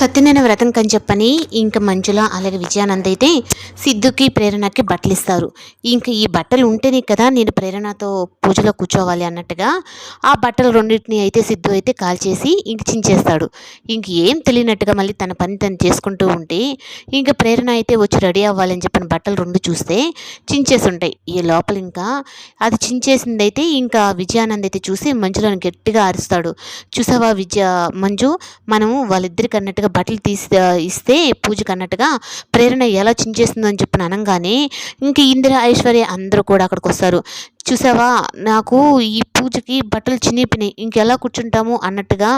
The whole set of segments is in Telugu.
సత్యనారాయణ వ్రతం కని చెప్పని ఇంక మంజుల అలాగే విజయానంద్ అయితే సిద్ధుకి ప్రేరణకి బట్టలు ఇస్తారు. ఇంక ఈ బట్టలు ఉంటేనే కదా నేను ప్రేరణతో పూజలో కూర్చోవాలి అన్నట్టుగా ఆ బట్టలు రెండింటిని అయితే సిద్ధు అయితే కాల్చేసి ఇంక చించేస్తాడు. ఇంక ఏం తెలియనట్టుగా మళ్ళీ తన పని తను చేసుకుంటూ ఉంటే ఇంక ప్రేరణ అయితే వచ్చి రెడీ అవ్వాలని చెప్పిన బట్టలు రెండు చూస్తే చించేసి ఉంటాయి. ఈ లోపల ఇంకా అది చించేసిందైతే ఇంకా విజయానంద్ అయితే చూసి మంజులను గట్టిగా అరుస్తాడు. చూసావా మంజు, మనము వాళ్ళిద్దరికి అన్నట్టుగా బట్టలు ఇస్తే పూజకు అన్నట్టుగా ప్రేరణ ఎలా చించేస్తుందో అని చెప్పిన అనగానే ఇంక ఇందిర ఐశ్వర్య అందరూ కూడా అక్కడికి వస్తారు. చూసావా, నాకు ఈ పూజకి బట్టలు చినిపినాయి, ఇంకెలా కూర్చుంటాము అన్నట్టుగా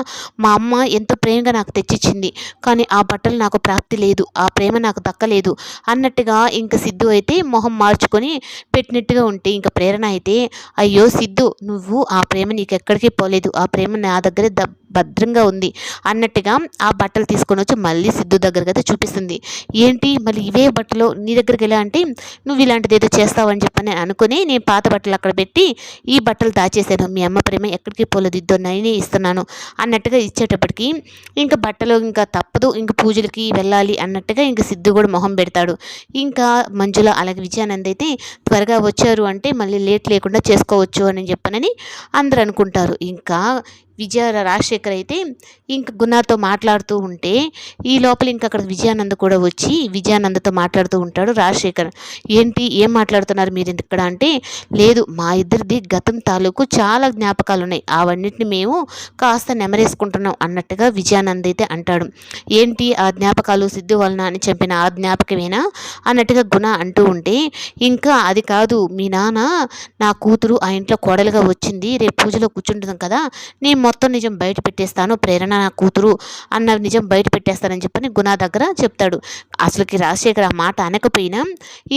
మా అమ్మ ఎంతో ప్రేమగా నాకు తెచ్చిచ్చింది, కానీ ఆ బట్టలు నాకు ప్రాప్తి లేదు, ఆ ప్రేమ నాకు దక్కలేదు అన్నట్టుగా ఇంక సిద్ధు అయితే మొహం మార్చుకొని పెట్టినట్టుగా ఉంటే ఇంక ప్రేరణ అయితే అయ్యో సిద్ధు, నువ్వు ఆ ప్రేమ నీకు ఎక్కడికి పోలేదు, ఆ ప్రేమ నా దగ్గర భద్రంగా ఉంది అన్నట్టుగా ఆ బట్టలు తీసుకొని వచ్చి మళ్ళీ సిద్ధు దగ్గరకు అయితే చూపిస్తుంది. ఏంటి మళ్ళీ ఇవే బట్టలు నీ దగ్గరికి ఎలా అంటే నువ్వు ఇలాంటిది ఏదో చేస్తావని చెప్పని అనుకుని నేను పాత బట్టలు అక్కడ పెట్టి ఈ బట్టలు దాచేసాను, మీ అమ్మ ప్రేమ ఎక్కడికి పోలేదు, ఇద్దో నేనే ఇస్తున్నాను అన్నట్టుగా ఇచ్చేటప్పటికి ఇంకా బట్టలు ఇంకా తప్పదు, ఇంక పూజలకి వెళ్ళాలి అన్నట్టుగా ఇంక సిద్ధు కూడా మొహం పెడతాడు. ఇంకా మంజుల అలాగే విజయానంద్ అయితే త్వరగా వచ్చారు అంటే మళ్ళీ లేట్ లేకుండా చేసుకోవచ్చు అని చెప్పనని అందరూ అనుకుంటారు. ఇంకా రాజశేఖర్ అయితే ఇంక గుణతో మాట్లాడుతూ ఉంటే ఈ లోపల ఇంక అక్కడ విజయానంద్ కూడా వచ్చి విజయానందతో మాట్లాడుతూ ఉంటాడు. రాజశేఖర్, ఏంటి ఏం మాట్లాడుతున్నారు మీరు ఇక్కడ అంటే, లేదు మా ఇద్దరిది గతం తాలూకు చాలా జ్ఞాపకాలు ఉన్నాయి, అవన్నిటిని మేము కాస్త నెమరేసుకుంటున్నాం అన్నట్టుగా విజయానంద్ అయితే అంటాడు. ఏంటి ఆ జ్ఞాపకాలు, సిద్ధు వలన అని చెప్పిన ఆ జ్ఞాపకమేనా అన్నట్టుగా గుణ అంటూ ఉంటే, ఇంకా అది కాదు, మీ నాన్న నా కూతురు ఆ ఇంట్లో కోడలుగా వచ్చింది, రేపు పూజలో కూర్చుంటుంది కదా, నేను మొత్తం నిజం బయట పెట్టేస్తాను, ప్రేరణ నా కూతురు అన్న నిజం బయట పెట్టేస్తానని చెప్పని గుణ దగ్గర చెప్తాడు. అసలుకి రాజశేఖర్ ఆ మాట అనకపోయినా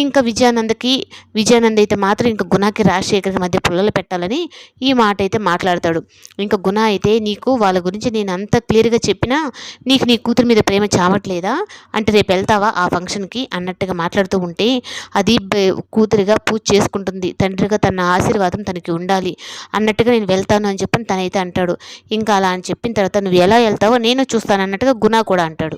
ఇంకా విజయానంద్ అయితే మాత్రం ఇంకా గుణకి రాజశేఖర్కి మధ్య పుల్లలు పెట్టాలని ఈ మాట అయితే మాట్లాడతాడు. ఇంకా గుణ అయితే నీకు వాళ్ళ గురించి నేను అంత క్లియర్గా చెప్పినా నీకు నీ కూతురు మీద ప్రేమ చావట్లేదా అంటే రేపు వెళ్తావా ఆ ఫంక్షన్కి అన్నట్టుగా మాట్లాడుతూ ఉంటే, అది కూతురిగా పూజ చేసుకుంటుంది, తండ్రిగా తన ఆశీర్వాదం తనకి ఉండాలి అన్నట్టుగా నేను వెళ్తాను అని చెప్పని తనైతే అంటాడు. ఇంకా అలా అని చెప్పిన తర్వాత నువ్వు ఎలా వెళ్తావో నేను చూస్తాను అన్నట్టుగా గుణ కూడా అంటాడు.